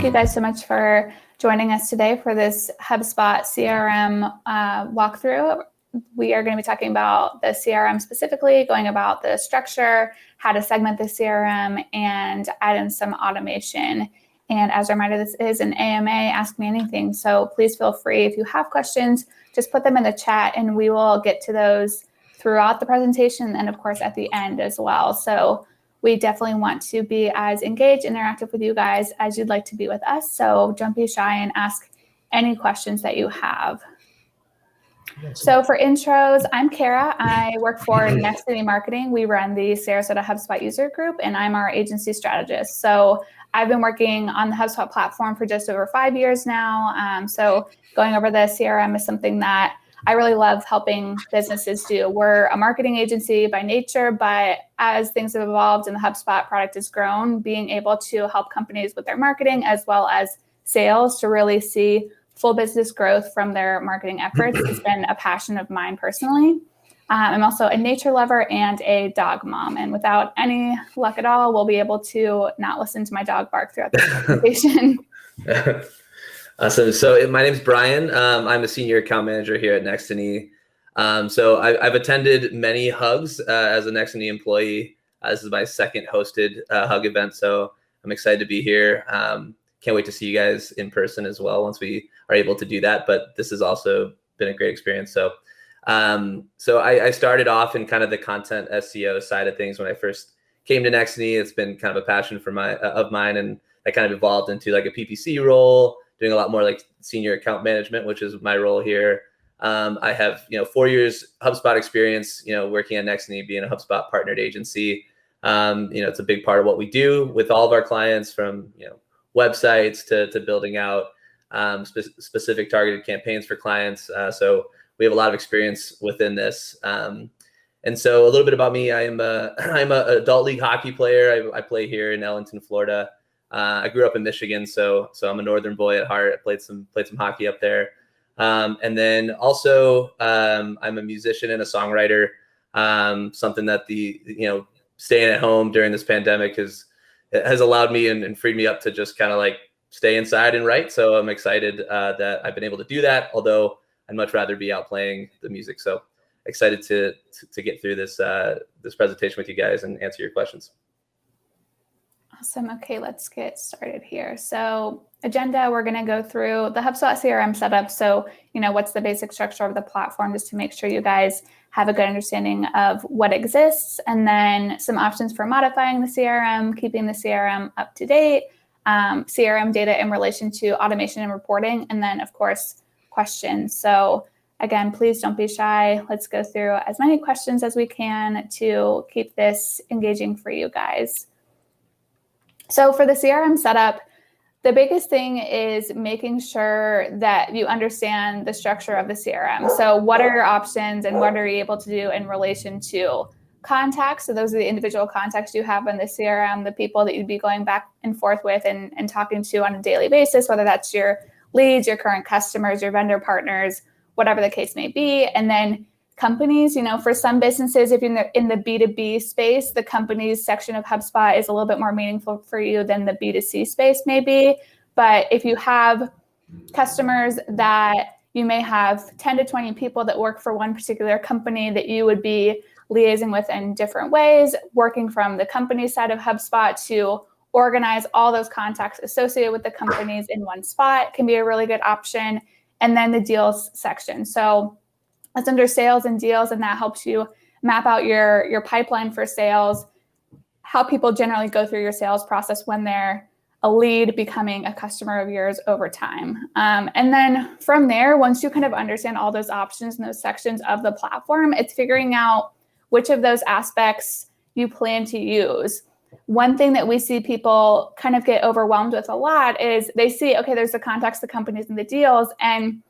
Thank you guys so much for joining us today for this HubSpot CRM walkthrough. We are going to be talking about the CRM specifically, going about the structure, how to segment the CRM, and add in some automation. And as a reminder, this is an AMA, Ask Me Anything. So please feel free, if you have questions, just put them in the chat and we will get to those throughout the presentation and of course at the end as well. So we definitely want to be as engaged, interactive with you guys as you'd like to be with us. So don't be shy and ask any questions that you have. So for intros, I'm Kara. I work for Next City Marketing. We run the Sarasota HubSpot user group, and I'm our agency strategist. So I've been working on the HubSpot platform for just over 5 years now. So going over the CRM is something that I really love helping businesses do. We're a marketing agency by nature, but as things have evolved and the HubSpot product has grown, being able to help companies with their marketing as well as sales to really see full business growth from their marketing efforts has been a passion of mine personally. I'm also a nature lover and a dog mom. And without any luck at all, we'll be able to not listen to my dog bark throughout this presentation. Awesome. So my name's Brian. I'm a senior account manager here at Nextany. So I've attended many hugs as a Nextany employee. This is my second hosted hug event, so I'm excited to be here. Can't wait to see you guys in person as well once we are able to do that. But this has also been a great experience. So I started off in kind of the content SEO side of things when I first came to Nextany. It's been kind of a passion of mine, and I kind of evolved into like a PPC role, doing a lot more like senior account management, which is my role here. I have 4 years HubSpot experience, working at Nextany, being a HubSpot partnered agency. It's a big part of what we do with all of our clients, from websites to building out specific targeted campaigns for clients. So we have a lot of experience within this. And so a little bit about me: I'm a adult league hockey player. I play here in Ellington, Florida. I grew up in Michigan, so I'm a northern boy at heart. I played some hockey up there. And then also I'm a musician and a songwriter. Something that staying at home during this pandemic has allowed me and freed me up to just kind of like stay inside and write. So I'm excited that I've been able to do that, although I'd much rather be out playing the music. So excited to get through this presentation with you guys and answer your questions. Awesome. Okay, let's get started here. So agenda, we're going to go through the HubSpot CRM setup. So, what's the basic structure of the platform, just to make sure you guys have a good understanding of what exists, and then some options for modifying the CRM, keeping the CRM up to date, CRM data in relation to automation and reporting, and then of course, questions. So again, please don't be shy. Let's go through as many questions as we can to keep this engaging for you guys. So for the CRM setup, the biggest thing is making sure that you understand the structure of the CRM. So what are your options and what are you able to do in relation to contacts? So those are the individual contacts you have in the CRM, the people that you'd be going back and forth with and talking to on a daily basis, whether that's your leads, your current customers, your vendor partners, whatever the case may be. And then companies, for some businesses, if you're in the B2B space, the companies section of HubSpot is a little bit more meaningful for you than the B2C space may be. But if you have customers that you may have 10 to 20 people that work for one particular company that you would be liaising with in different ways, working from the company side of HubSpot to organize all those contacts associated with the companies in one spot can be a really good option. And then the deals section. So it's under sales and deals, and that helps you map out your pipeline for sales, how people generally go through your sales process when they're a lead becoming a customer of yours over time. And then from there, once you kind of understand all those options and those sections of the platform, it's figuring out which of those aspects you plan to use. One thing that we see people kind of get overwhelmed with a lot is they see, okay, there's the contacts, the companies, and the deals, and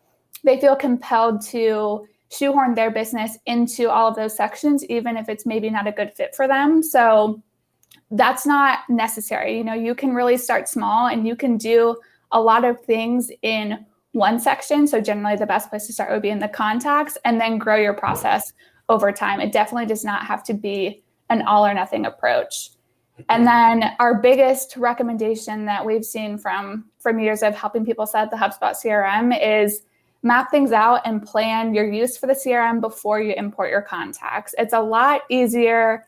they feel compelled to shoehorn their business into all of those sections, even if it's maybe not a good fit for them. So that's not necessary. You can really start small and you can do a lot of things in one section. So generally the best place to start would be in the contacts, and then grow your process over time. It definitely does not have to be an all or nothing approach. And then our biggest recommendation that we've seen from years of helping people set up the HubSpot CRM is map things out and plan your use for the CRM before you import your contacts. It's a lot easier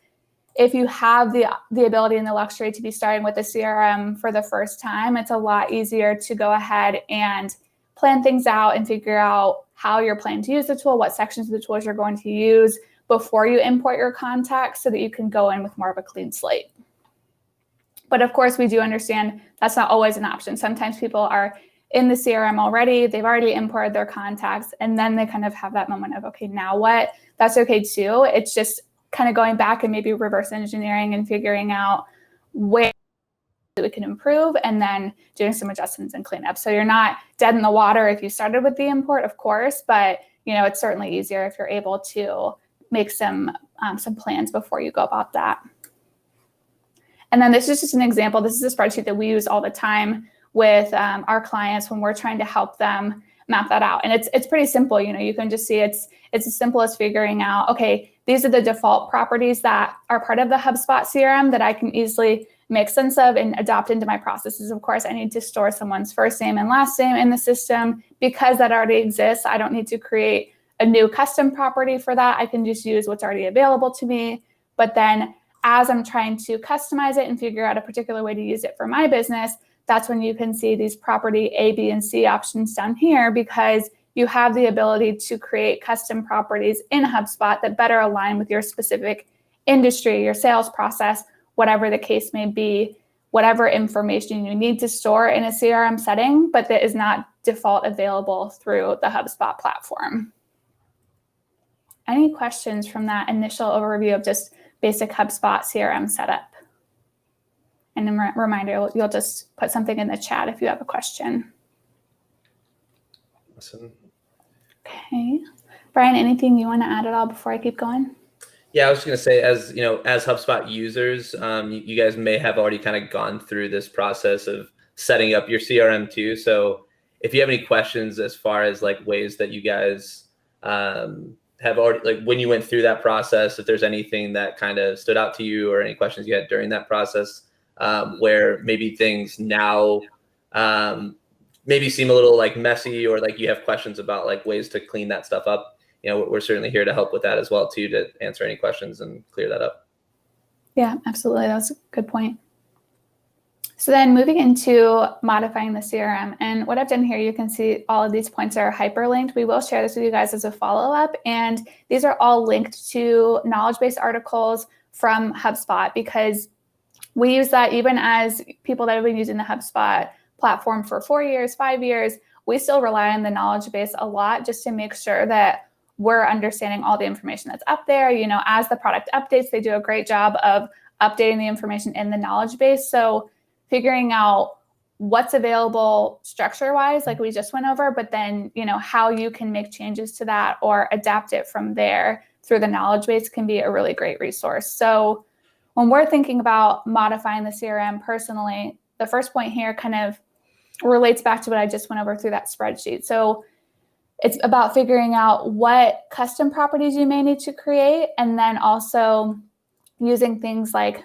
if you have the ability and the luxury to be starting with the CRM for the first time. It's a lot easier to go ahead and plan things out and figure out how you're planning to use the tool, what sections of the tools you're going to use before you import your contacts so that you can go in with more of a clean slate. But of course, we do understand that's not always an option. Sometimes people are in the CRM already, they've already imported their contacts, and then they kind of have that moment of, okay, now what? That's okay too. It's just kind of going back and maybe reverse engineering and figuring out where we can improve and then doing some adjustments and cleanup. So you're not dead in the water if you started with the import, of course, but it's certainly easier if you're able to make some plans before you go about that. And then this is just an example. This is a spreadsheet that we use all the time with our clients when we're trying to help them map that out. And it's pretty simple. You can just see it's as simple as figuring out, okay, these are the default properties that are part of the HubSpot CRM that I can easily make sense of and adopt into my processes. Of course, I need to store someone's first name and last name in the system. Because that already exists, I don't need to create a new custom property for that. I can just use what's already available to me. But then as I'm trying to customize it and figure out a particular way to use it for my business, that's when you can see these property A, B, and C options down here, because you have the ability to create custom properties in HubSpot that better align with your specific industry, your sales process, whatever the case may be, whatever information you need to store in a CRM setting, but that is not default available through the HubSpot platform. Any questions from that initial overview of just basic HubSpot CRM setup? And a reminder, you'll just put something in the chat if you have a question. Awesome. Okay. Brian, anything you want to add at all before I keep going? Yeah, I was just going to say, as HubSpot users, you guys may have already kind of gone through this process of setting up your CRM too. So if you have any questions as far as like ways that you guys have already, like when you went through that process, if there's anything that kind of stood out to you or any questions you had during that process, where maybe things now maybe seem a little like messy, or like you have questions about like ways to clean that stuff up, we're certainly here to help with that as well too, to answer any questions and clear that up. Yeah, absolutely. That's a good point. So then moving into modifying the CRM, and what I've done here, you can see all of these points are hyperlinked. We will share this with you guys as a follow-up, and these are all linked to knowledge base articles from HubSpot, because we use that even as people that have been using the HubSpot platform for 4 years, 5 years, we still rely on the knowledge base a lot just to make sure that we're understanding all the information that's up there. As the product updates, they do a great job of updating the information in the knowledge base. So figuring out what's available structure-wise, like we just went over, but then, how you can make changes to that or adapt it from there through the knowledge base can be a really great resource. So when we're thinking about modifying the CRM personally, the first point here kind of relates back to what I just went over through that spreadsheet. So it's about figuring out what custom properties you may need to create, and then also using things like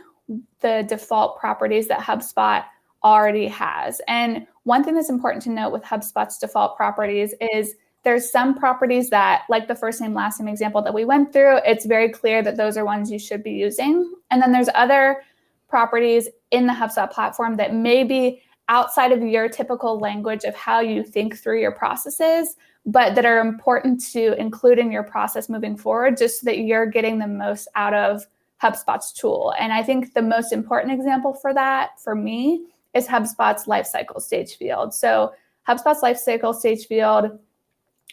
the default properties that HubSpot already has. And one thing that's important to note with HubSpot's default properties is there's some properties that, like the first name, last name example that we went through, it's very clear that those are ones you should be using. And then there's other properties in the HubSpot platform that may be outside of your typical language of how you think through your processes, but that are important to include in your process moving forward, just so that you're getting the most out of HubSpot's tool. And I think the most important example for that, for me, is HubSpot's lifecycle stage field. So HubSpot's lifecycle stage field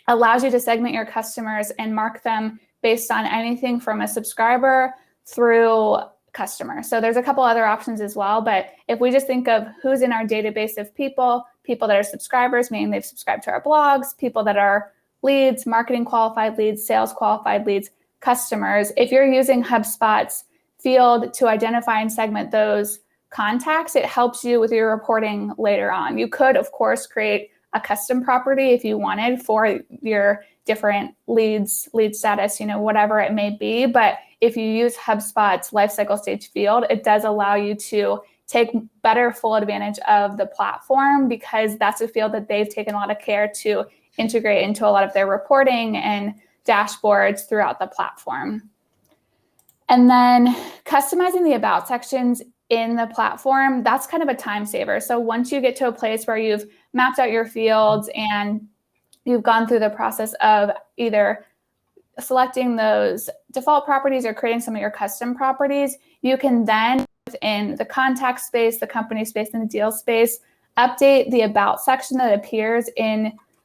allows you to segment your customers and mark them based on anything from a subscriber through customer. So there's a couple other options as well, but if we just think of who's in our database of people that are subscribers, meaning they've subscribed to our blogs, people that are leads, marketing qualified leads, sales qualified leads, customers, if you're using HubSpot's field to identify and segment those contacts, it helps you with your reporting later on. You could, of course, create a custom property if you wanted for your different leads, lead status, whatever it may be. But if you use HubSpot's lifecycle stage field, it does allow you to take better full advantage of the platform, because that's a field that they've taken a lot of care to integrate into a lot of their reporting and dashboards throughout the platform. And then customizing the about sections in the platform, that's kind of a time saver. So once you get to a place where you've mapped out your fields and you've gone through the process of either selecting those default properties or creating some of your custom properties, you can then, within the contact space, the company space, and the deal space, update the about section that appears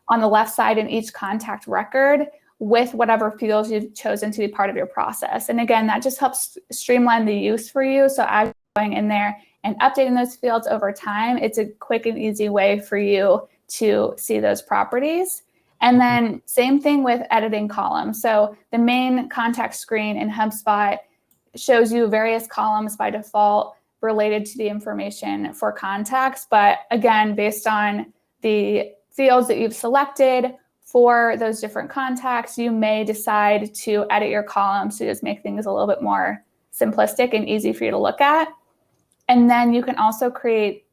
on the left side in each contact record with whatever fields you've chosen to be part of your process. And again, that just helps streamline the use for you. So as you're going in there and updating those fields over time, it's a quick and easy way for you to see those properties. And then same thing with editing columns. So the main contact screen in HubSpot shows you various columns by default related to the information for contacts. But again, based on the fields that you've selected for those different contacts, you may decide to edit your columns to just make things a little bit more simplistic and easy for you to look at. And then you can also create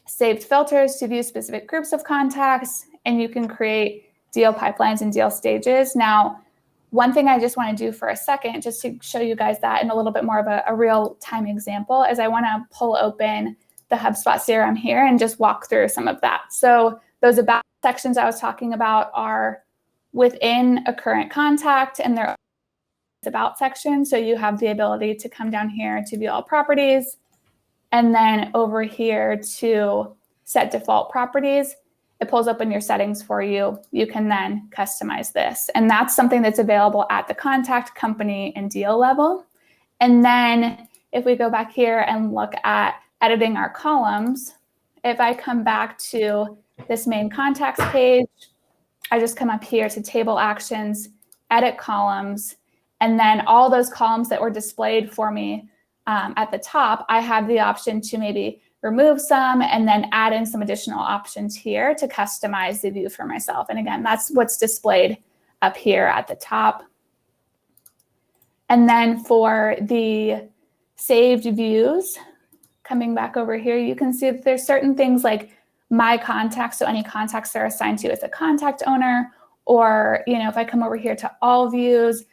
saved filters to view specific groups of contacts, and you can create deal pipelines and deal stages. Now, one thing I just want to do for a second, just to show you guys that in a little bit more of a real-time example, is I want to pull open the HubSpot CRM here and just walk through some of that. So those about sections I was talking about are within a current contact, and they're about section. So you have the ability to come down here to view all properties, and then over here to set default properties. It pulls open your settings for you. You can then customize this. And that's something that's available at the contact, company, and deal level. And then if we go back here and look at editing our columns, if I come back to this main contacts page, I just come up here to table actions, edit columns, and then all those columns that were displayed for me at the top, I have the option to maybe remove some and then add in some additional options here to customize the view for myself. And again, that's what's displayed up here at the top. And then for the saved views, coming back over here, you can see that there's certain things like my contacts, so any contacts that are assigned to as a contact owner, or if I come over here to all views,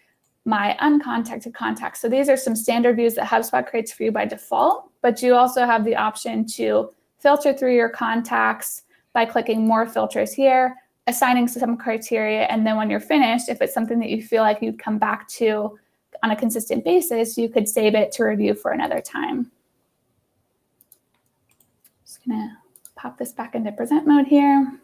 my uncontacted contacts. So these are some standard views that HubSpot creates for you by default, but you also have the option to filter through your contacts by clicking more filters here, assigning some criteria, and then when you're finished, if it's something that you feel like you'd come back to on a consistent basis, you could save it to review for another time. Just gonna pop this back into present mode here.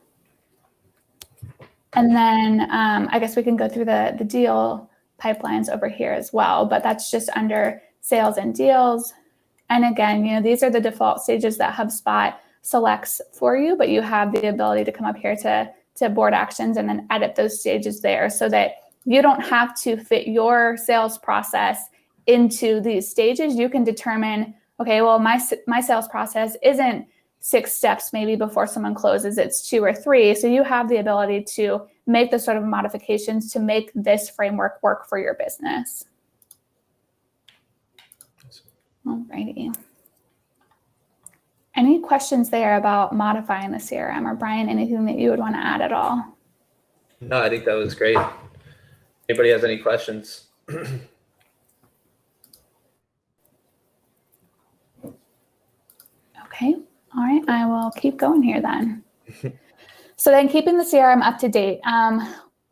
And then I guess we can go through the deal pipelines over here as well, but that's just under sales and deals. And again, these are the default stages that HubSpot selects for you, but you have the ability to come up here to board actions and then edit those stages there so that you don't have to fit your sales process into these stages. You can determine, okay, well, my sales process isn't 6 steps maybe before someone closes, it's 2 or 3. So you have the ability to make the sort of modifications to make this framework work for your business. Alrighty. Any questions there about modifying the CRM, or Brian, anything that you would want to add at all? No, I think that was great. Anybody has any questions? Okay. All right, I will keep going here then. So then keeping the CRM up to date.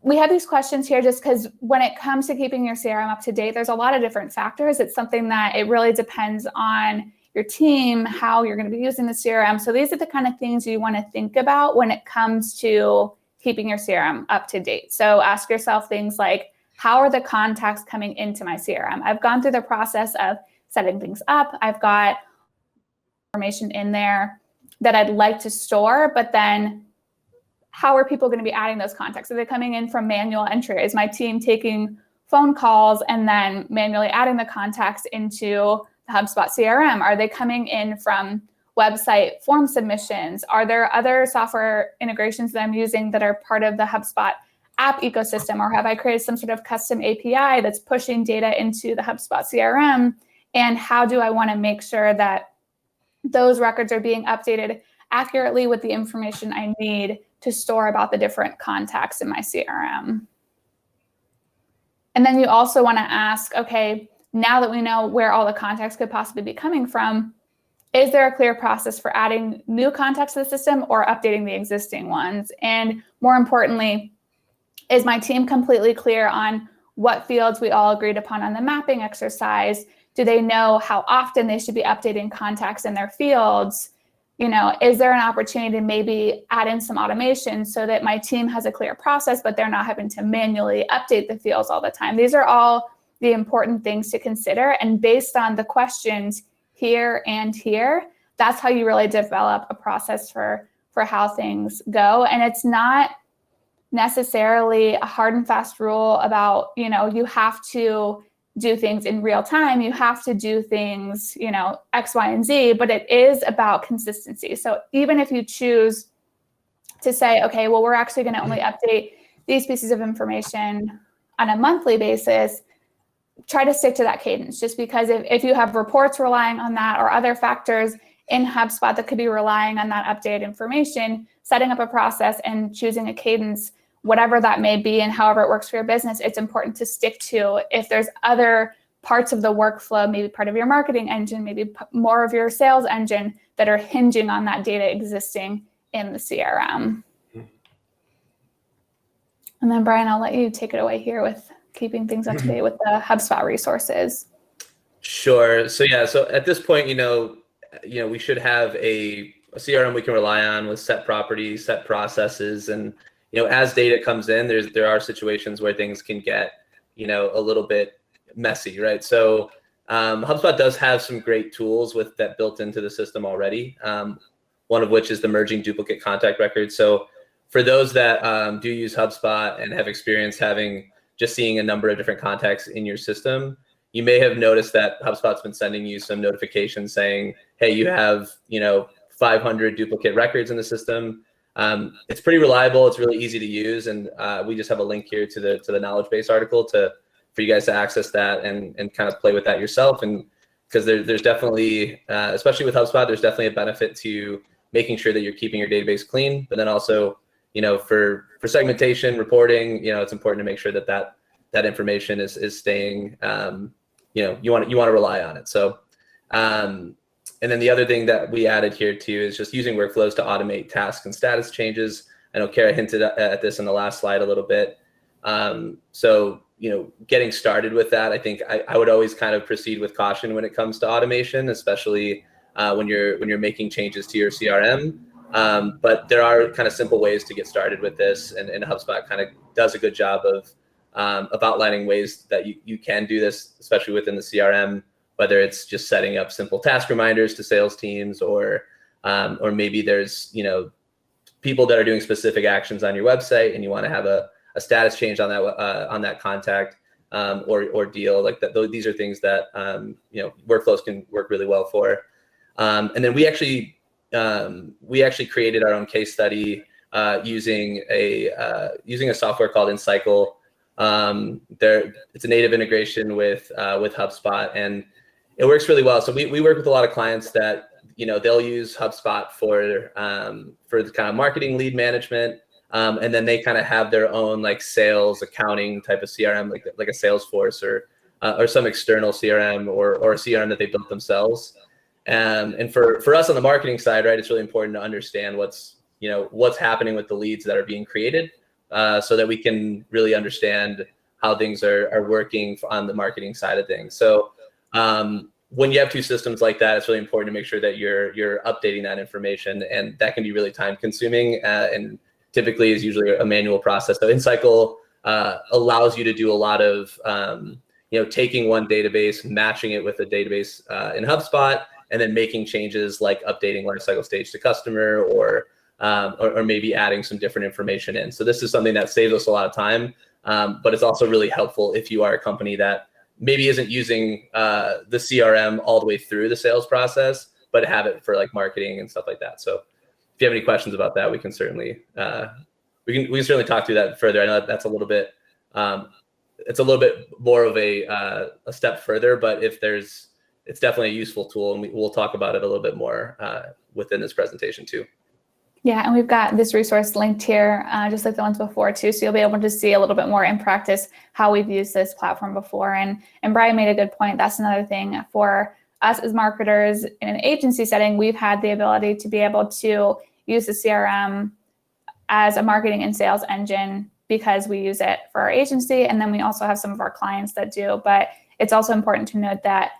We have these questions here just because when it comes to keeping your CRM up to date, there's a lot of different factors. It's something that it really depends on your team, how you're going to be using the CRM. So these are the kind of things you want to think about when it comes to keeping your CRM up to date. So ask yourself things like, how are the contacts coming into my CRM? I've gone through the process of setting things up. I've got information in there that I'd like to store, but then how are people going to be adding those contacts? Are they coming in from manual entry? Is my team taking phone calls and then manually adding the contacts into the HubSpot CRM? Are they coming in from website form submissions? Are there other software integrations that I'm using that are part of the HubSpot app ecosystem, or have I created some sort of custom API that's pushing data into the HubSpot CRM? And how do I want to make sure that those records are being updated accurately with the information I need to store about the different contacts in my CRM? And then you also want to ask, okay, now that we know where all the contacts could possibly be coming from, is there a clear process for adding new contacts to the system or updating the existing ones? And more importantly, is my team completely clear on what fields we all agreed upon on the mapping exercise? Do they know how often they should be updating contacts in their fields? Is there an opportunity to maybe add in some automation so that my team has a clear process, but they're not having to manually update the fields all the time? These are all the important things to consider. And based on the questions here and here, that's how you really develop a process for how things go. And it's not necessarily a hard and fast rule about, you have to do things in real time. You have to do things, X, Y, and Z, but it is about consistency. So even if you choose to say, okay, well, we're actually going to only update these pieces of information on a monthly basis, try to stick to that cadence, just because if you have reports relying on that or other factors in HubSpot that could be relying on that updated information, setting up a process and choosing a cadence, whatever that may be and however it works for your business, it's important to stick to. If there's other parts of the workflow, maybe part of your marketing engine, maybe more of your sales engine that are hinging on that data existing in the CRM. And then Brian, I'll let you take it away here with keeping things up to date with the HubSpot resources. Sure. So at this point, we should have a CRM we can rely on with set properties, set processes, and as data comes in, there are situations where things can get a little bit messy, right? So HubSpot does have some great tools with that built into the system already. One of which is the merging duplicate contact records. So for those that do use HubSpot and have experience seeing a number of different contacts in your system, you may have noticed that HubSpot's been sending you some notifications saying, hey, you have 500 duplicate records in the system. It's pretty reliable. It's really easy to use, and we just have a link here to the knowledge base article for you guys to access that and kind of play with that yourself. And because there's definitely, especially with HubSpot, there's definitely a benefit to making sure that you're keeping your database clean, but then also for segmentation, reporting, it's important to make sure that information is staying. You want to rely on it. So. And then the other thing that we added here too is just using workflows to automate tasks and status changes. I know Kara hinted at this in the last slide a little bit. So, getting started with that, I think I would always kind of proceed with caution when it comes to automation, especially when you're making changes to your CRM. But there are kind of simple ways to get started with this, and HubSpot kind of does a good job of outlining ways that you can do this, especially within the CRM. Whether it's just setting up simple task reminders to sales teams, or maybe there's people that are doing specific actions on your website, and you want to have a status change on that contact or deal like that. These are things that workflows can work really well for. And then we actually created our own case study using a software called InCycle. It's a native integration with HubSpot, and it works really well. So we work with a lot of clients that, they'll use HubSpot for the kind of marketing lead management. And then they kind of have their own like sales accounting type of CRM, like a Salesforce or some external CRM or a CRM that they built themselves. And for us on the marketing side, right, it's really important to understand what's happening with the leads that are being created, so that we can really understand how things are working on the marketing side of things. So when you have two systems like that, it's really important to make sure that you're updating that information, and that can be really time consuming and typically is usually a manual process. So InCycle allows you to do a lot of taking one database, matching it with a database in HubSpot, and then making changes like updating lifecycle stage to customer or maybe adding some different information in. So this is something that saves us a lot of time, but it's also really helpful if you are a company that maybe isn't using the CRM all the way through the sales process, but have it for like marketing and stuff like that. So if you have any questions about that, we can certainly we can certainly talk through that further. I know that's a little bit, it's a little bit more of a step further, but it's definitely a useful tool, and we'll talk about it a little bit more within this presentation too. Yeah, and we've got this resource linked here, just like the ones before too, so you'll be able to see a little bit more in practice how we've used this platform before. And Brian made a good point. That's another thing for us as marketers in an agency setting. We've had the ability to be able to use the CRM as a marketing and sales engine because we use it for our agency, and then we also have some of our clients that do. But it's also important to note that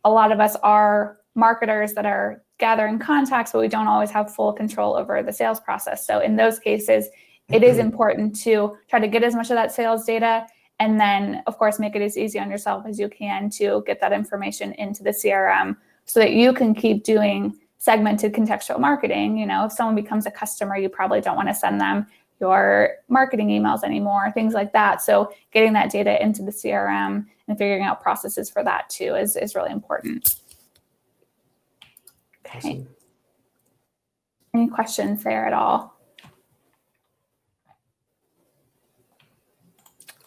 a lot of us are marketers that are gathering contacts, but we don't always have full control over the sales process. So in those cases, it is important to try to get as much of that sales data, and then of course make it as easy on yourself as you can to get that information into the CRM so that you can keep doing segmented contextual marketing. You know, if someone becomes a customer, you probably don't want to send them your marketing emails anymore, things like that. So getting that data into the CRM and figuring out processes for that too is really important. Okay. Awesome. Any questions there at all?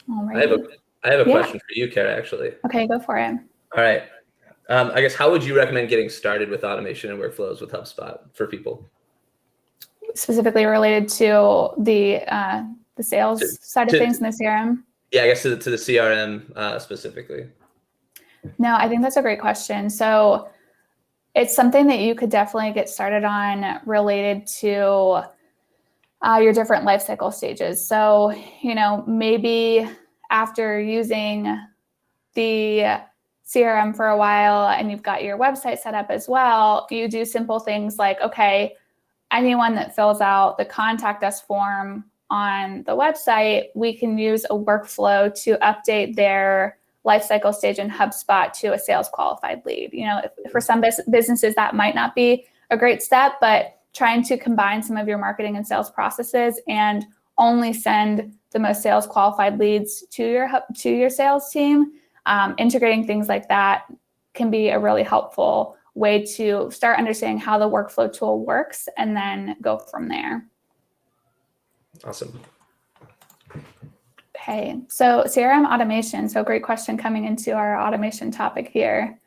Alrighty. I have a question for you, Kara, actually. Okay, go for it. All right. I guess, how would you recommend getting started with automation and workflows with HubSpot for people? Specifically related to the sales side of things in the CRM? Yeah, I guess to the CRM specifically. No, I think that's a great question. So it's something that you could definitely get started on related to your different life cycle stages. So, you know, maybe after using the CRM for a while and you've got your website set up as well, you do simple things like, okay, anyone that fills out the contact us form on the website, we can use a workflow to update their lifecycle stage in HubSpot to a sales qualified lead. You know, for some businesses that might not be a great step, but trying to combine some of your marketing and sales processes and only send the most sales qualified leads to your sales team, integrating things like that can be a really helpful way to start understanding how the workflow tool works and then go from there. Awesome. Okay, so CRM automation. So great question coming into our automation topic here.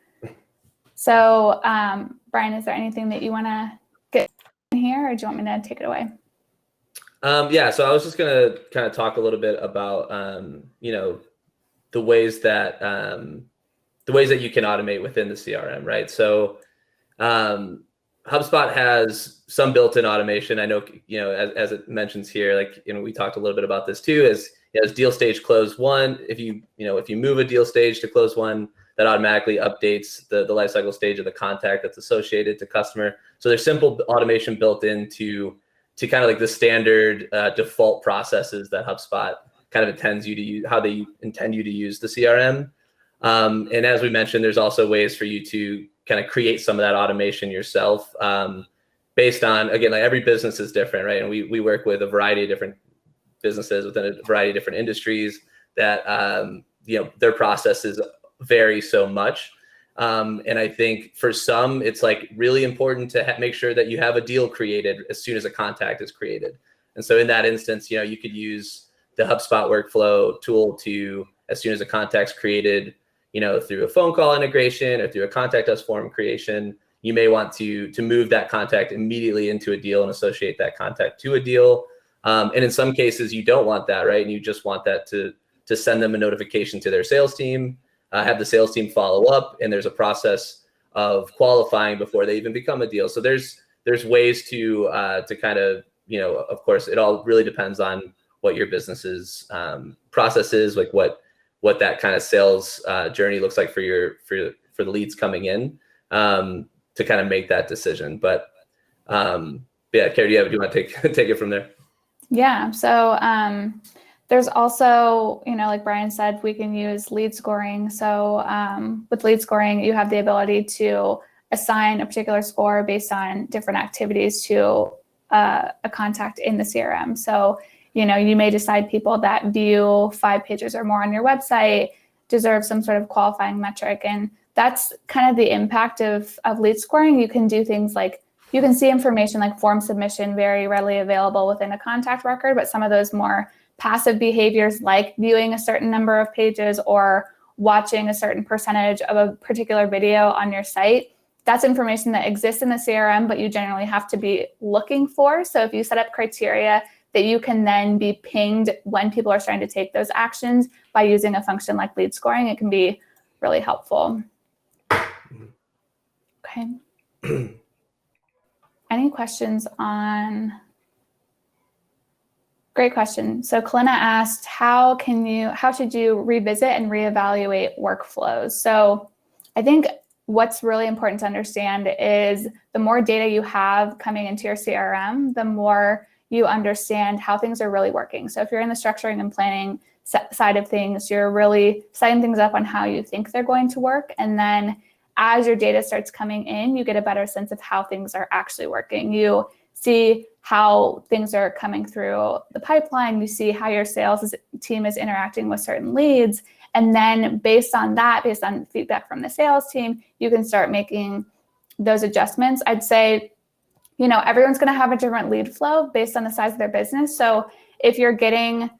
So Brian, is there anything that you want to get in here, or do you want me to take it away? Yeah, so I was just going to kind of talk a little bit about, you know, the ways that you can automate within the CRM, right? So HubSpot has some built-in automation. I know, you know, as it mentions here, like, you know, we talked a little bit about this too, as deal stage close one. If you move a deal stage to close one, that automatically updates the lifecycle stage of the contact that's associated to customer. So there's simple automation built into kind of like the standard default processes that HubSpot kind of intends you to use, how they intend you to use the CRM. And as we mentioned, there's also ways for you to kind of create some of that automation yourself, based on, again, like every business is different, right? And we work with a variety of different businesses within a variety of different industries that, you know, their processes vary so much. And I think for some, it's like really important to make sure that you have a deal created as soon as a contact is created. And so in that instance, you know, you could use the HubSpot workflow tool to, as soon as a contact's created, you know, through a phone call integration or through a contact us form creation, you may want to move that contact immediately into a deal and associate that contact to a deal. And in some cases, you don't want that, right? And you just want that to send them a notification to their sales team, have the sales team follow up, and there's a process of qualifying before they even become a deal. So there's ways to kind of, you know, of course, it all really depends on what your business's process is, like what that kind of sales journey looks like for the leads coming in, to kind of make that decision. But yeah, Kara, do you want to take it from there? Yeah. So there's also, you know, like Brian said, we can use lead scoring. So with lead scoring, you have the ability to assign a particular score based on different activities to a contact in the CRM. So, you know, you may decide people that view 5 pages or more on your website deserve some sort of qualifying metric. And that's kind of the impact of lead scoring. You can do things like you can see information like form submission very readily available within a contact record, but some of those more passive behaviors like viewing a certain number of pages or watching a certain percentage of a particular video on your site, that's information that exists in the CRM, but you generally have to be looking for. So if you set up criteria that you can then be pinged when people are starting to take those actions by using a function like lead scoring, it can be really helpful. Okay. Any questions on? Great question. So Kalina asked, how should you revisit and reevaluate workflows? So I think what's really important to understand is the more data you have coming into your CRM, the more you understand how things are really working. So if you're in the structuring and planning side of things, you're really setting things up on how you think they're going to work. And then as your data starts coming in, you get a better sense of how things are actually working. You see how things are coming through the pipeline. You see how your sales team is interacting with certain leads. And then based on that, based on feedback from the sales team, you can start making those adjustments. I'd say, everyone's going to have a different lead flow based on the size of their business. So if you're getting,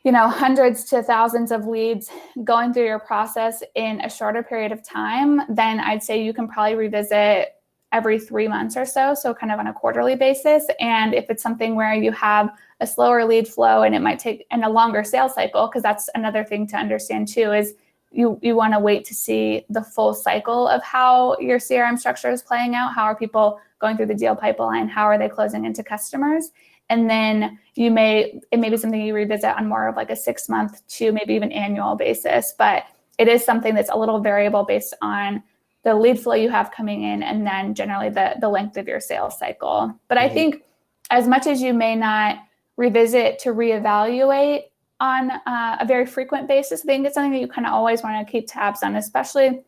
hundreds to thousands of leads going through your process in a shorter period of time, then I'd say you can probably revisit every 3 months or so kind of on a quarterly basis. And if it's something where you have a slower lead flow and it might take a longer sales cycle, because that's another thing to understand too, is you want to wait to see the full cycle of how your CRM structure is playing out. How are people going through the deal pipeline? How are they closing into customers? And then it may be something you revisit on more of like a 6 month to maybe even annual basis. But it is something that's a little variable based on the lead flow you have coming in, and then generally the length of your sales cycle. But I think as much as you may not revisit to reevaluate on a very frequent basis, I think it's something that you kind of always want to keep tabs on, especially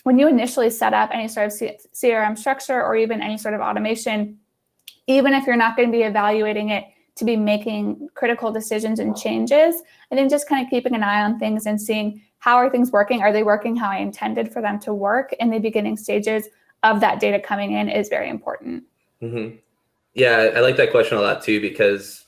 when you initially set up any sort of CRM structure or even any sort of automation. Even if you're not going to be evaluating it to be making critical decisions and changes, I think just kind of keeping an eye on things and seeing how are things working? Are they working how I intended for them to work in the beginning stages of that data coming in is very important. Mm-hmm. Yeah, I like that question a lot too, because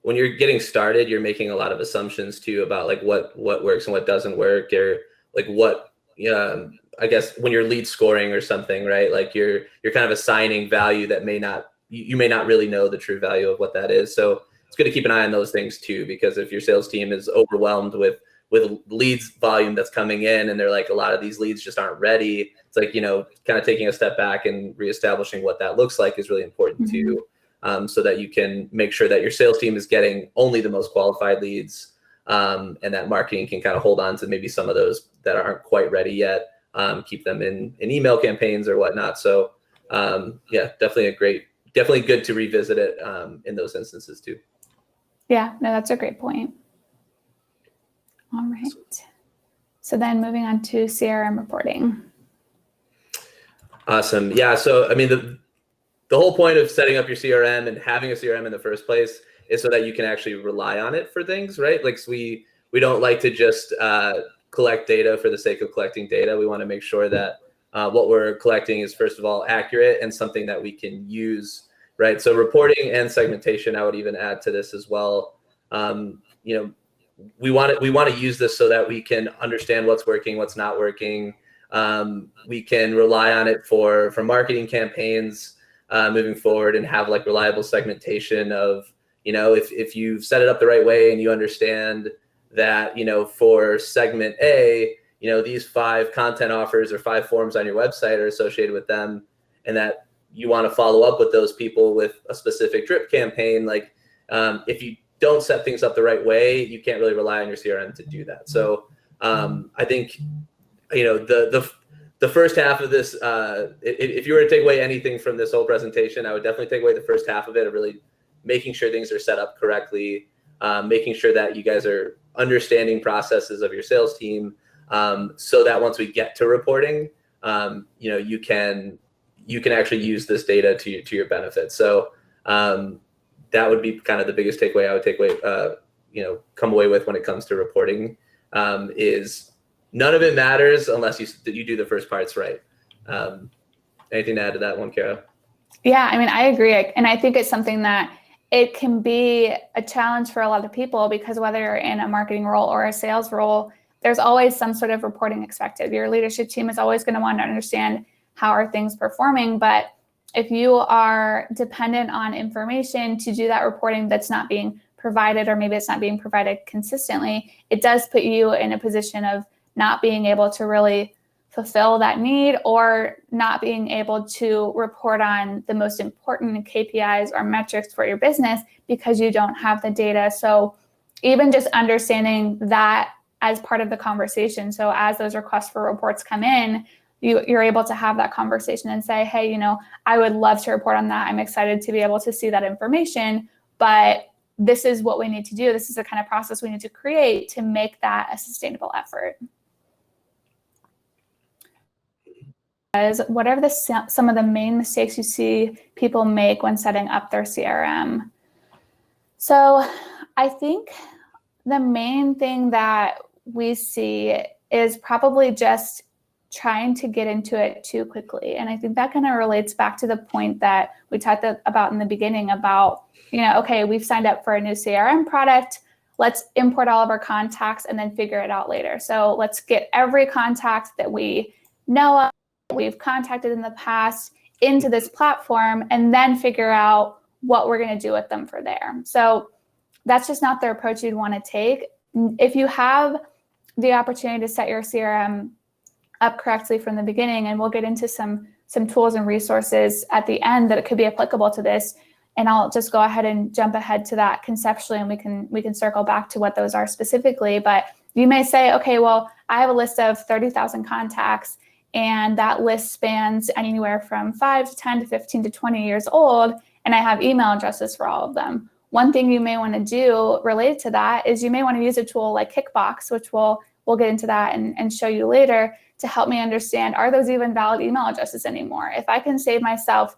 when you're getting started, you're making a lot of assumptions too about like what works and what doesn't work, or like what, I guess when you're lead scoring or something, right? Like you're kind of assigning value that you may not really know the true value of what that is. So it's good to keep an eye on those things too, because if your sales team is overwhelmed with leads volume that's coming in, and they're like, a lot of these leads just aren't ready, it's like, kind of taking a step back and reestablishing what that looks like is really important too, so that you can make sure that your sales team is getting only the most qualified leads, and that marketing can kind of hold on to maybe some of those that aren't quite ready yet, keep them in email campaigns or whatnot. So yeah, definitely good to revisit it in those instances too. Yeah, no, that's a great point. All right. So then moving on to CRM reporting. Awesome. Yeah. So, I mean, the whole point of setting up your CRM and having a CRM in the first place is so that you can actually rely on it for things, right? Like, so we don't like to just collect data for the sake of collecting data. We want to make sure that what we're collecting is, first of all, accurate and something that we can use, right? So reporting and segmentation, I would even add to this as well. We want to use this so that we can understand what's working, what's not working. We can rely on it for marketing campaigns moving forward, and have like reliable segmentation of, if you've set it up the right way and you understand that, for segment A, these 5 content offers or 5 forms on your website are associated with them, and that you want to follow up with those people with a specific drip campaign. Like, if you don't set things up the right way, you can't really rely on your CRM to do that. So I think, the first half of this, if you were to take away anything from this whole presentation, I would definitely take away the first half of it, of really making sure things are set up correctly, making sure that you guys are understanding processes of your sales team, so that once we get to reporting, you can actually use this data to your benefit. So that would be kind of the biggest takeaway I would take away, come away with when it comes to reporting, is none of it matters unless you do the first parts right. Anything to add to that one, Kara? Yeah, I mean, I agree. And I think it's something that it can be a challenge for a lot of people, because whether you're in a marketing role or a sales role, there's always some sort of reporting expected. Your leadership team is always going to want to understand how are things performing. But if you are dependent on information to do that reporting that's not being provided, or maybe it's not being provided consistently, it does put you in a position of not being able to really fulfill that need, or not being able to report on the most important KPIs or metrics for your business because you don't have the data. So even just understanding that as part of the conversation. So as those requests for reports come in, you're able to have that conversation and say, hey, I would love to report on that. I'm excited to be able to see that information, but this is what we need to do. This is the kind of process we need to create to make that a sustainable effort. What are some of the main mistakes you see people make when setting up their CRM? So I think the main thing that we see is probably just trying to get into it too quickly. And I think that kind of relates back to the point that we talked about in the beginning about, okay, we've signed up for a new CRM product. Let's import all of our contacts and then figure it out later. So let's get every contact that we know of, we've contacted in the past, into this platform, and then figure out what we're going to do with them for there. So that's just not the approach you'd want to take. If you have the opportunity to set your CRM up correctly from the beginning, and we'll get into some tools and resources at the end that could be applicable to this, and I'll just go ahead and jump ahead to that conceptually, and we can circle back to what those are specifically. But you may say, okay, well, I have a list of 30,000 contacts, and that list spans anywhere from 5 to 10 to 15 to 20 years old, and I have email addresses for all of them. One thing you may want to do related to that is you may want to use a tool like Kickbox, which we'll get into that and show you later, to help me understand, are those even valid email addresses anymore? If I can save myself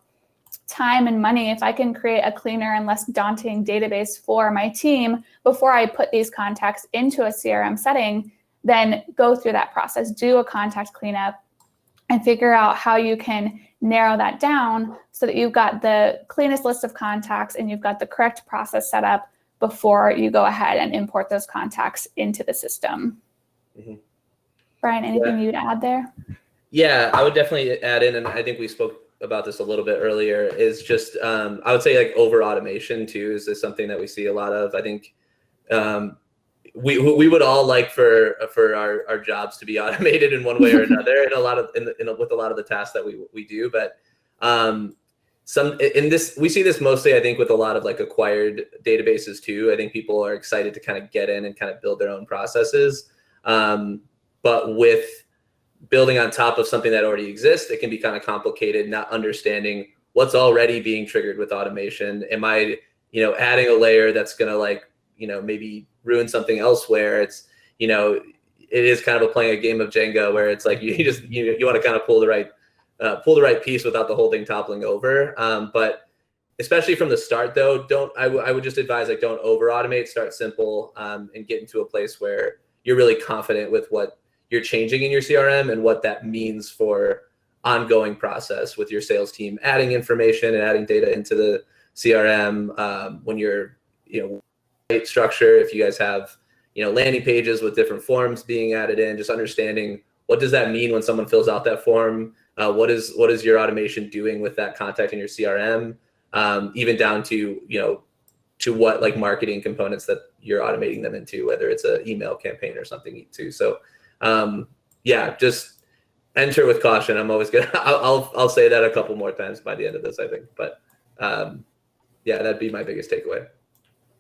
time and money, if I can create a cleaner and less daunting database for my team before I put these contacts into a CRM setting, then go through that process, do a contact cleanup, and figure out how you can narrow that down so that you've got the cleanest list of contacts and you've got the correct process set up before you go ahead and import those contacts into the system. Mm-hmm. Brian, anything you'd add there? Yeah, I would definitely add in, and I think we spoke about this a little bit earlier, is just, I would say like over automation too is something that we see a lot of. I think we would all like for our jobs to be automated in one way or another, and with a lot of the tasks that we do. But we see this mostly, I think, with a lot of like acquired databases too. I think people are excited to kind of get in and kind of build their own processes. But with building on top of something that already exists, it can be kind of complicated, not understanding what's already being triggered with automation. Am I, adding a layer that's going to maybe ruin something elsewhere? It's, it is kind of playing a game of Jenga where it's like, you want to kind of pull the right piece without the whole thing toppling over. But especially from the start though, I would just advise, like, don't over automate, start simple, and get into a place where you're really confident with what you're changing in your CRM and what that means for ongoing process with your sales team, adding information and adding data into the CRM. When you're, structure, if you guys have, landing pages with different forms being added in, just understanding what does that mean when someone fills out that form? What is your automation doing with that contact in your CRM? Even down to, to what like marketing components that you're automating them into, whether it's an email campaign or something too. So just enter with caution. I'm always gonna, I'll say that a couple more times by the end of this, I think, but that'd be my biggest takeaway.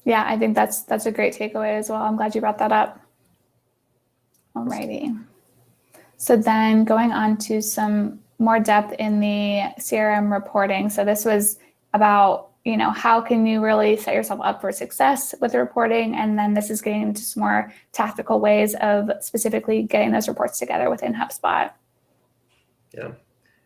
Yeah, I think that's a great takeaway as well. I'm glad you brought that up. Alrighty. So then going on to some more depth in the CRM reporting. So this was about, how can you really set yourself up for success with reporting? And then this is getting into some more tactical ways of specifically getting those reports together within HubSpot. Yeah.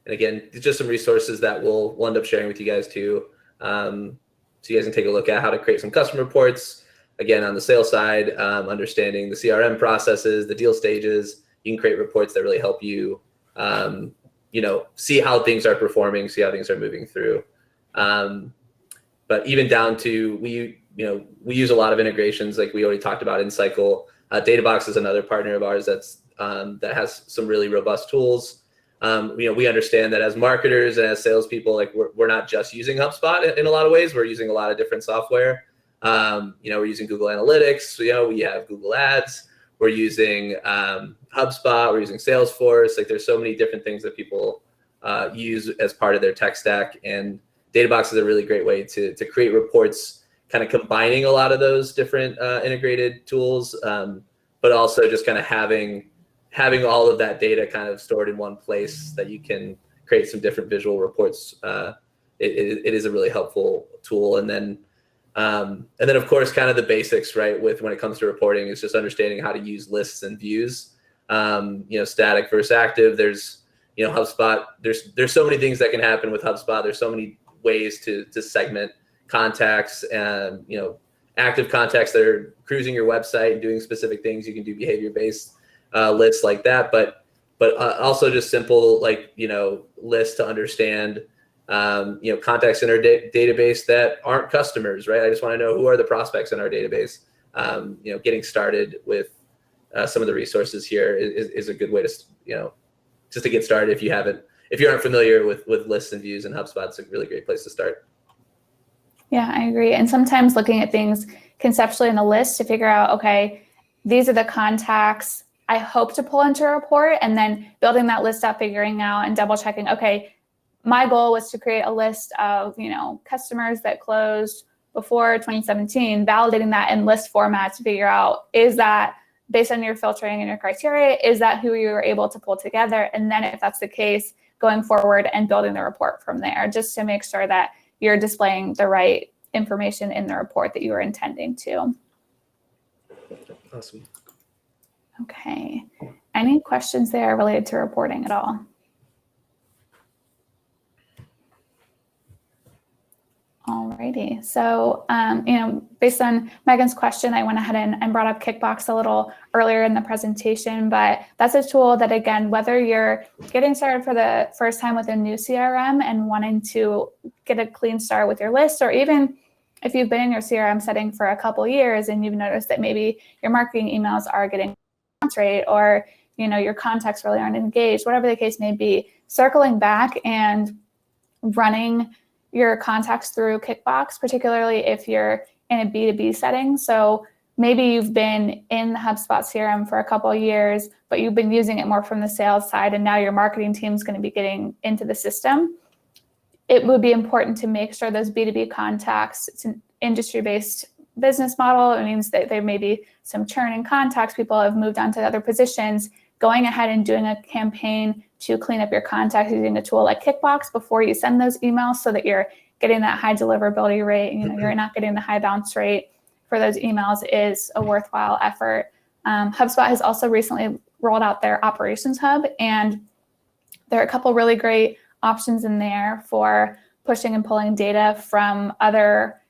And again, just some resources that we'll end up sharing with you guys too. So you guys can take a look at how to create some custom reports. Again, on the sales side, understanding the CRM processes, the deal stages. You can create reports that really help you, see how things are performing, see how things are moving through. But even down to we use a lot of integrations, like we already talked about InCycle. Databox is another partner of ours that has some really robust tools. We understand that as marketers and as salespeople, like we're not just using HubSpot in a lot of ways. We're using a lot of different software. We're using Google Analytics. We have Google Ads. We're using HubSpot. We're using Salesforce. Like there's so many different things that people use as part of their tech stack, and Databox is a really great way to create reports, kind of combining a lot of those different integrated tools, but also just kind of having all of that data kind of stored in one place that you can create some different visual reports. It is a really helpful tool. And then of course, kind of the basics, right? When it comes to reporting, is just understanding how to use lists and views, static versus active. There's, HubSpot, there's so many things that can happen with HubSpot. There's so many ways to segment contacts, and, active contacts that are cruising your website and doing specific things. You can do behavior-based lists like that, but also just simple, lists to understand, contacts in our database that aren't customers, right? I just want to know who are the prospects in our database. Getting started with some of the resources here is a good way to, just to get started. If you aren't familiar with lists and views in HubSpot, it's a really great place to start. Yeah, I agree. And sometimes looking at things conceptually in a list to figure out, okay, these are the contacts I hope to pull into a report, and then building that list up, figuring out and double checking, okay, my goal was to create a list of, customers that closed before 2017, validating that in list format to figure out, is that based on your filtering and your criteria, is that who you were able to pull together? And then if that's the case, going forward and building the report from there, just to make sure that you're displaying the right information in the report that you were intending to. Awesome. Okay. Any questions there related to reporting at all? Alrighty. So, based on Megan's question, I went ahead and brought up Kickbox a little earlier in the presentation, but that's a tool that, again, whether you're getting started for the first time with a new CRM and wanting to get a clean start with your list, or even if you've been in your CRM setting for a couple years and you've noticed that maybe your marketing emails are getting bounce rate, or, your contacts really aren't engaged, whatever the case may be, circling back and running your contacts through Kickbox, particularly if you're in a B2B setting. So maybe you've been in the HubSpot CRM for a couple of years, but you've been using it more from the sales side, and now your marketing team is going to be getting into the system. It would be important to make sure those B2B contacts, it's an industry-based business model. It means that there may be some churn in contacts. People have moved on to other positions. Going ahead and doing a campaign to clean up your contacts using a tool like Kickbox before you send those emails, so that you're getting that high deliverability rate, you're not getting the high bounce rate for those emails, is a worthwhile effort. HubSpot has also recently rolled out their Operations Hub, and there are a couple really great options in there for pushing and pulling data from other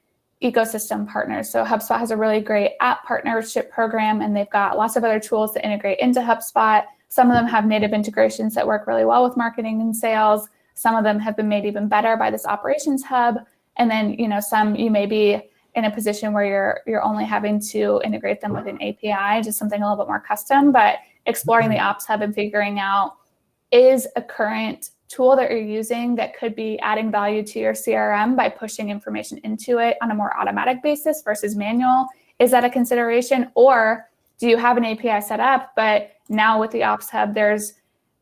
ecosystem partners. So HubSpot has a really great app partnership program, and they've got lots of other tools that integrate into HubSpot. Some of them have native integrations that work really well with marketing and sales. Some of them have been made even better by this Operations Hub. And then, some you may be in a position where you're only having to integrate them with an API, just something a little bit more custom. But exploring the Ops Hub and figuring out, is a current tool that you're using that could be adding value to your CRM by pushing information into it on a more automatic basis versus manual? Is that a consideration? Or do you have an API set up, but now with the Ops Hub, there's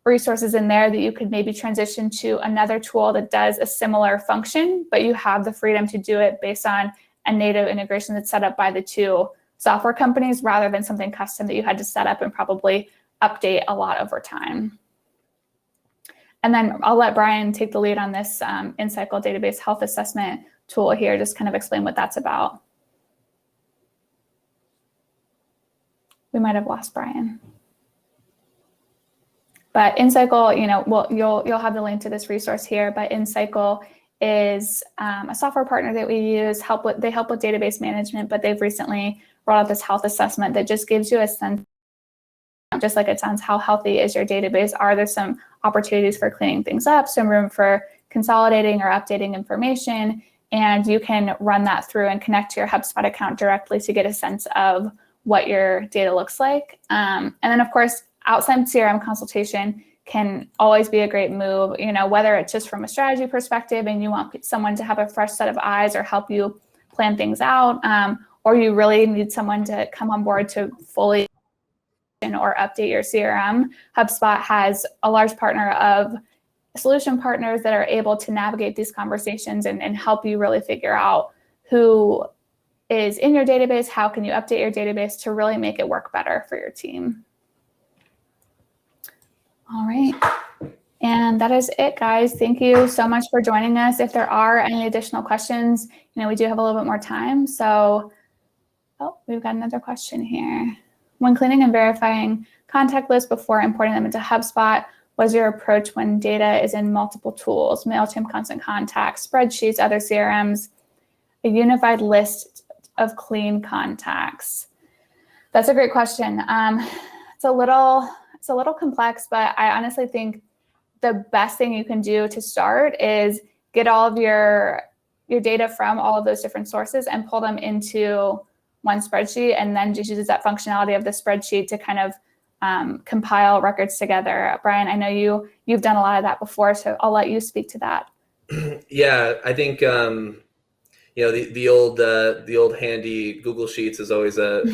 resources in there that you could maybe transition to another tool that does a similar function, but you have the freedom to do it based on a native integration that's set up by the two software companies, rather than something custom that you had to set up and probably update a lot over time. And then I'll let Brian take the lead on this InCycle database health assessment tool here, just kind of explain what that's about. We might have lost Brian. But InCycle, you'll have the link to this resource here, but InCycle is a software partner that we use. They help with database management, but they've recently rolled out this health assessment that just gives you a sense, just like it sounds, how healthy is your database? Are there some opportunities for cleaning things up, some room for consolidating or updating information, and you can run that through and connect to your HubSpot account directly to get a sense of what your data looks like. And then of course, outside CRM consultation can always be a great move, whether it's just from a strategy perspective and you want someone to have a fresh set of eyes or help you plan things out, or you really need someone to come on board to fully or update your CRM. HubSpot has a large partner of solution partners that are able to navigate these conversations and help you really figure out who is in your database, how can you update your database to really make it work better for your team. All right. And that is it, guys. Thank you so much for joining us. If there are any additional questions, we do have a little bit more time. So, we've got another question here. When cleaning and verifying contact lists before importing them into HubSpot, what's your approach when data is in multiple tools, MailChimp, Constant Contact, spreadsheets, other CRMs, a unified list of clean contacts? That's a great question. It's a little complex, but I honestly think the best thing you can do to start is get all of your data from all of those different sources and pull them into one spreadsheet, and then just use that functionality of the spreadsheet to kind of compile records together. Brian, I know you've done a lot of that before, so I'll let you speak to that. Yeah, I think the old handy Google Sheets is always a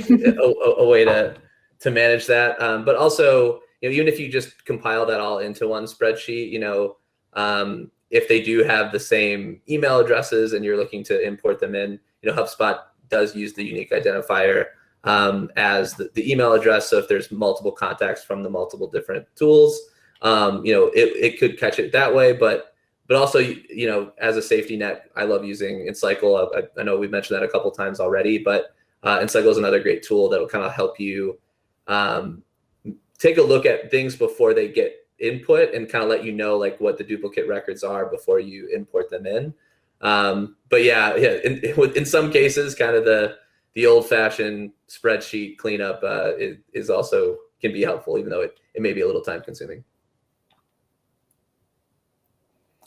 way to manage that. But also, even if you just compile that all into one spreadsheet, if they do have the same email addresses and you're looking to import them in, HubSpot does use the unique identifier as the email address. So if there's multiple contacts from the multiple different tools, it could catch it that way. But also, as a safety net, I love using InCycle. I know we've mentioned that a couple times already, but InCycle is another great tool that'll kind of help you take a look at things before they get input and kind of let you know like what the duplicate records are before you import them in. But yeah, in some cases, kind of the old-fashioned spreadsheet cleanup is also can be helpful, even though it may be a little time-consuming.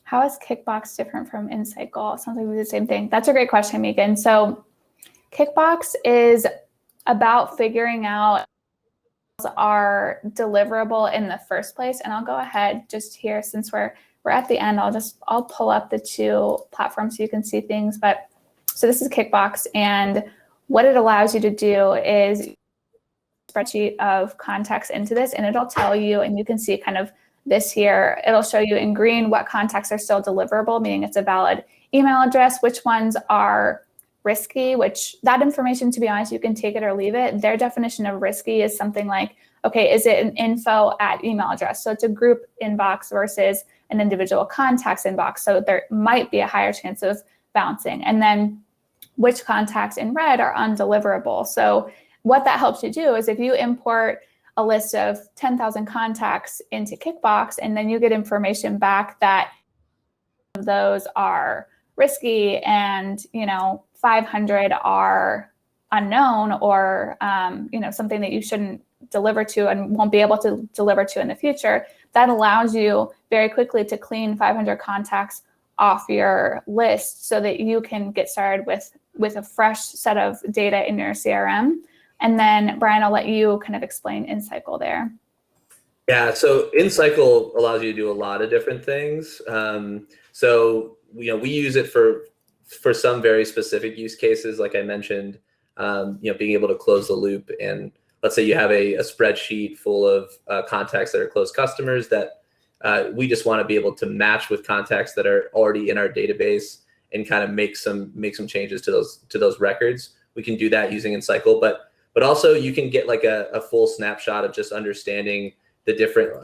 How is Kickbox different from InCycle? Sounds like we do the same thing. That's a great question, Megan. So Kickbox is about figuring out are deliverable in the first place. And I'll go ahead just here, since we're at the end, I'll pull up the two platforms so you can see things. But so this is Kickbox, and what it allows you to do is spreadsheet of contacts into this, and it'll tell you, and you can see kind of this here, it'll show you in green what contacts are still deliverable, meaning it's a valid email address, which ones are risky, which that information, to be honest, you can take it or leave it. Their definition of risky is something like, okay, is it an info at email address? So it's a group inbox versus an individual contacts inbox. So there might be a higher chance of bouncing. And then which contacts in red are undeliverable. So what that helps you do is if you import a list of 10,000 contacts into Kickbox, and then you get information back that those are risky and 500 are unknown or something that you shouldn't deliver to and won't be able to deliver to in the future, that allows you very quickly to clean 500 contacts off your list so that you can get started with a fresh set of data in your CRM. And then, Brian, I'll let you kind of explain InCycle there. Yeah, so InCycle allows you to do a lot of different things. So we use it for some very specific use cases, like I mentioned, being able to close the loop. And let's say you have a spreadsheet full of contacts that are closed customers that we just want to be able to match with contacts that are already in our database and kind of make some changes to those records. We can do that using InCycle, but also you can get like a full snapshot of just understanding the different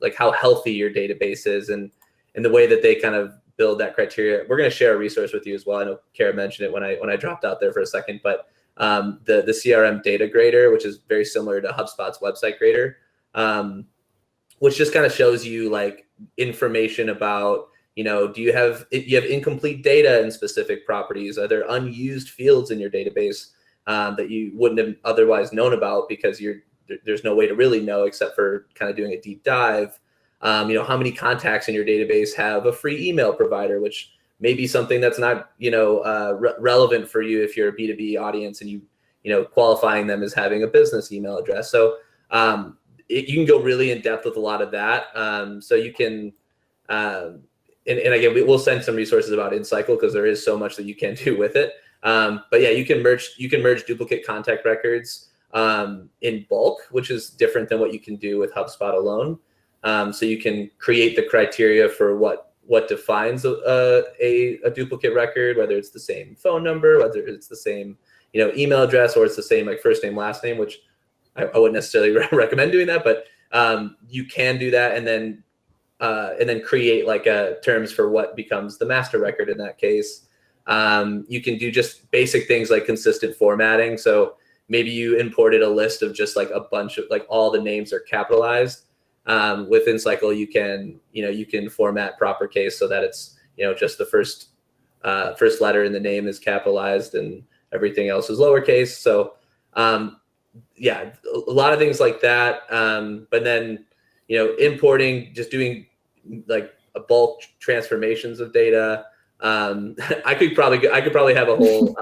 like how healthy your database is and the way that they kind of build that criteria. We're going to share a resource with you as well. I know Kara mentioned it when I dropped out there for a second, but the CRM Data Grader, which is very similar to HubSpot's website grader, which just kind of shows you like information about, do you have incomplete data in specific properties? Are there unused fields in your database that you wouldn't have otherwise known about because there's no way to really know except for kind of doing a deep dive? How many contacts in your database have a free email provider, which may be something that's not, relevant for you if you're a B2B audience and qualifying them as having a business email address. So you can go really in depth with a lot of that. So you can, and again, we'll send some resources about InCycle because there is so much that you can do with it. But yeah, you can merge duplicate contact records in bulk, which is different than what you can do with HubSpot alone. So you can create the criteria for what defines a duplicate record, whether it's the same phone number, whether it's the same email address, or it's the same like first name, last name, which I wouldn't necessarily recommend doing that, but you can do that, and then create like terms for what becomes the master record in that case. You can do just basic things like consistent formatting. So maybe you imported a list of just like a bunch of like all the names are capitalized. With InCycle, you can format proper case so that it's just the first letter in the name is capitalized and everything else is lowercase. So yeah, a lot of things like that. But then importing, just doing like a bulk transformations of data. I could probably have a whole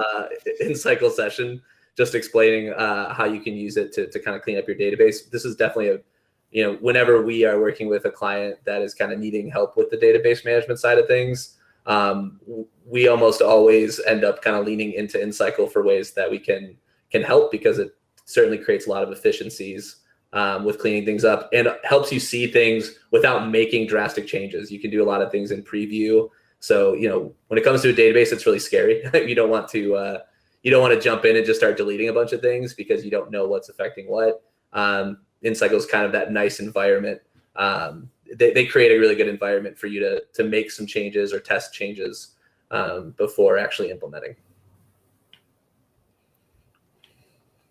InCycle session just explaining how you can use it to kind of clean up your database. This is definitely whenever we are working with a client that is kind of needing help with the database management side of things, we almost always end up kind of leaning into InCycle for ways that we can help, because it certainly creates a lot of efficiencies with cleaning things up and helps you see things without making drastic changes. You can do a lot of things in preview. So, when it comes to a database, it's really scary. You don't want to jump in and just start deleting a bunch of things because you don't know what's affecting what. InCycle is kind of that nice environment. They create a really good environment for you to make some changes or test changes before actually implementing.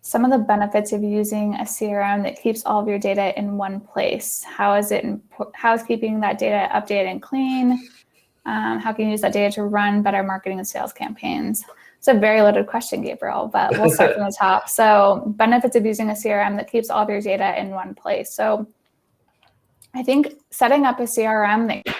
Some of the benefits of using a CRM that keeps all of your data in one place. How is keeping that data updated and clean? How can you use that data to run better marketing and sales campaigns? It's a very loaded question, Gabriel, but we'll start from the top. So benefits of using a CRM that keeps all of your data in one place. So I think setting up a CRM that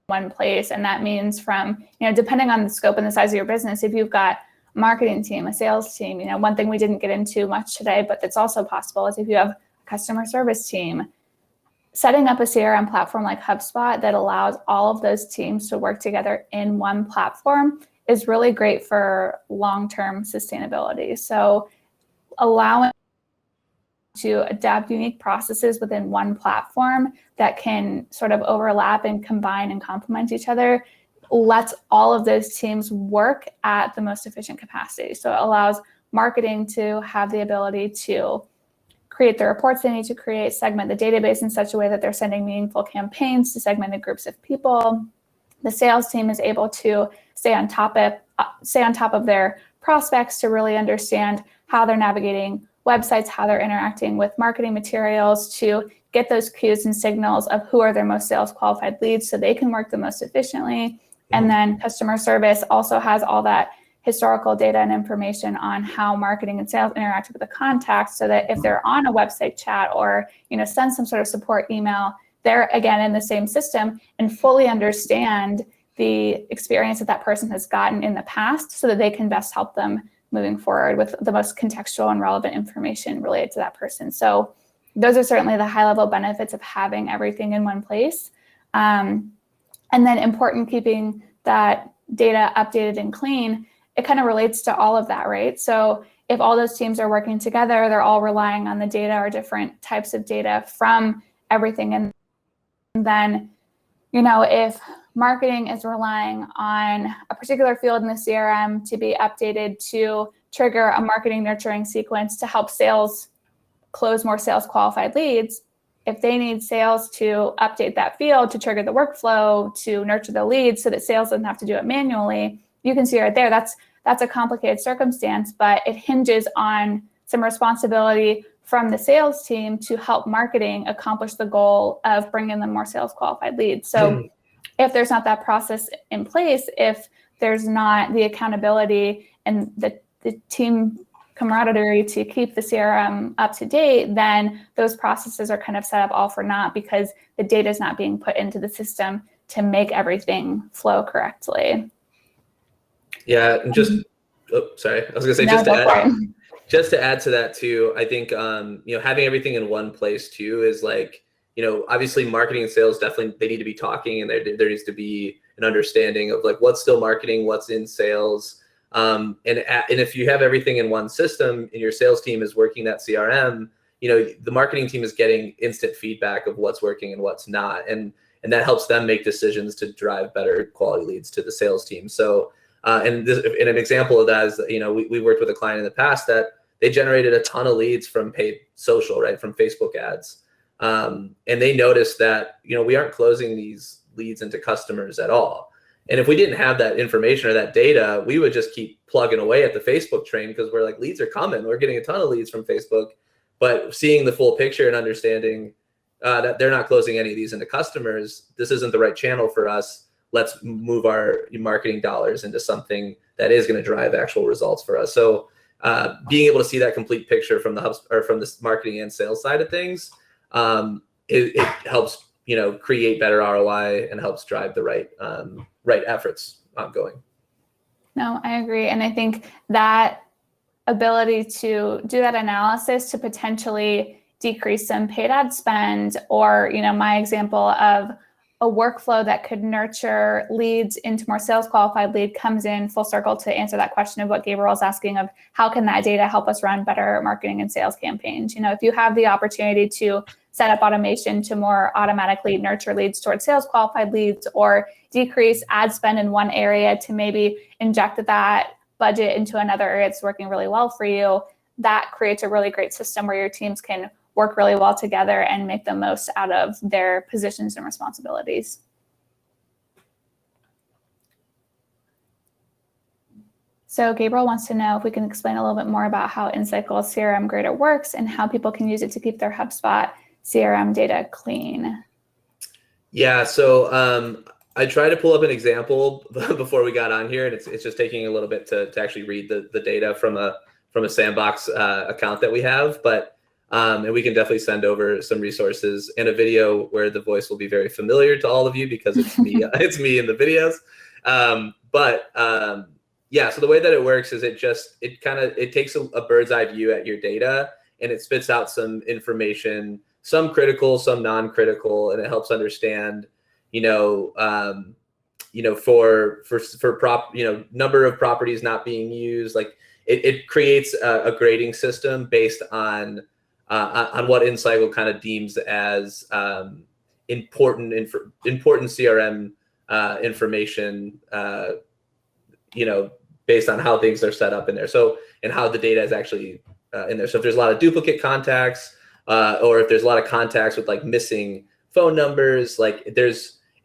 one place, and that means from, depending on the scope and the size of your business, if you've got a marketing team, a sales team, one thing we didn't get into much today, but that's also possible, is if you have a customer service team, setting up a CRM platform like HubSpot that allows all of those teams to work together in one platform is really great for long-term sustainability. So allowing to adapt unique processes within one platform that can sort of overlap and combine and complement each other lets all of those teams work at the most efficient capacity. So it allows marketing to have the ability to create the reports they need to create, segment the database in such a way that they're sending meaningful campaigns to segmented groups of people. The sales team is able to stay on top of their prospects to really understand how they're navigating websites, how they're interacting with marketing materials, to get those cues and signals of who are their most sales qualified leads so they can work the most efficiently. And then customer service also has all that historical data and information on how marketing and sales interact with the contact, so that if they're on a website chat or send some sort of support email, they're again in the same system and fully understand the experience that person has gotten in the past, so that they can best help them moving forward with the most contextual and relevant information related to that person. So those are certainly the high level benefits of having everything in one place. And then important, keeping that data updated and clean. It kind of relates to all of that, right? So if all those teams are working together, they're all relying on the data or different types of data from everything. And then, if marketing is relying on a particular field in the CRM to be updated to trigger a marketing nurturing sequence to help sales close more sales qualified leads, if they need sales to update that field to trigger the workflow to nurture the leads so that sales doesn't have to do it manually, you can see right there, that's a complicated circumstance, but it hinges on some responsibility from the sales team to help marketing accomplish the goal of bringing them more sales qualified leads. So if there's not that process in place, if there's not the accountability and the team camaraderie to keep the CRM up to date, then those processes are kind of set up all for naught because the data is not being put into the system to make everything flow correctly. Yeah, and just, sorry, I was gonna say, just to add to that too, I think, having everything in one place too is like, obviously marketing and sales definitely, they need to be talking, and there needs to be an understanding of like what's still marketing, what's in sales. And if you have everything in one system and your sales team is working that CRM, the marketing team is getting instant feedback of what's working and what's not. And that helps them make decisions to drive better quality leads to the sales team. So, and an example of that is that, we worked with a client in the past that they generated a ton of leads from paid social, right, from Facebook ads. And they noticed that, we aren't closing these leads into customers at all. And if we didn't have that information or that data, we would just keep plugging away at the Facebook train because we're like, leads are coming. We're getting a ton of leads from Facebook. But seeing the full picture and understanding that they're not closing any of these into customers, this isn't the right channel for us. Let's move our marketing dollars into something that is going to drive actual results for us. So being able to see that complete picture from from the marketing and sales side of things, it helps create better ROI and helps drive the right efforts ongoing. No, I agree. And I think that ability to do that analysis to potentially decrease some paid ad spend, or, my example of a workflow that could nurture leads into more sales qualified lead comes in full circle to answer that question of what Gabriel is asking of how can that data help us run better marketing and sales campaigns? If you have the opportunity to set up automation to more automatically nurture leads towards sales qualified leads, or decrease ad spend in one area to maybe inject that budget into another area that's working really well for you, that creates a really great system where your teams can work really well together and make the most out of their positions and responsibilities. So Gabriel wants to know if we can explain a little bit more about how InCycle CRM Grader works and how people can use it to keep their HubSpot CRM data clean. Yeah, so I tried to pull up an example before we got on here, and it's just taking a little bit to actually read the data from a sandbox account that we have, but and we can definitely send over some resources and a video where the voice will be very familiar to all of you because it's me. It's me in the videos. Yeah, so the way that it works is it takes a bird's eye view at your data, and it spits out some information, some critical, some non-critical, and it helps understand, number of properties not being used. Like it creates a grading system based on what InCycle kind of deems as important CRM information, based on how things are set up in there. So, and how the data is actually in there. So if there's a lot of duplicate contacts, or if there's a lot of contacts with like missing phone numbers, like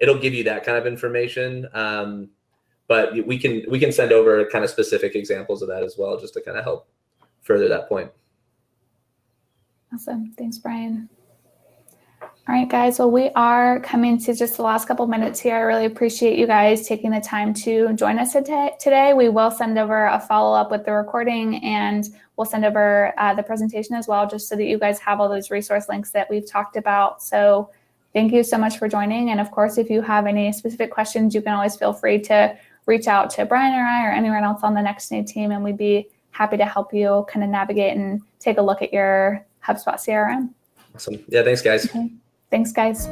it'll give you that kind of information. But we can send over kind of specific examples of that as well, just to kind of help further that point. Awesome. Thanks, Brian. All right, guys. Well, we are coming to just the last couple minutes here. I really appreciate you guys taking the time to join us today. We will send over a follow-up with the recording, and we'll send over the presentation as well, just so that you guys have all those resource links that we've talked about. So thank you so much for joining. And of course, if you have any specific questions, you can always feel free to reach out to Brian or I or anyone else on the Nextiny team, and we'd be happy to help you kind of navigate and take a look at your HubSpot CRM. Awesome. Yeah, thanks, guys. Okay. Thanks, guys.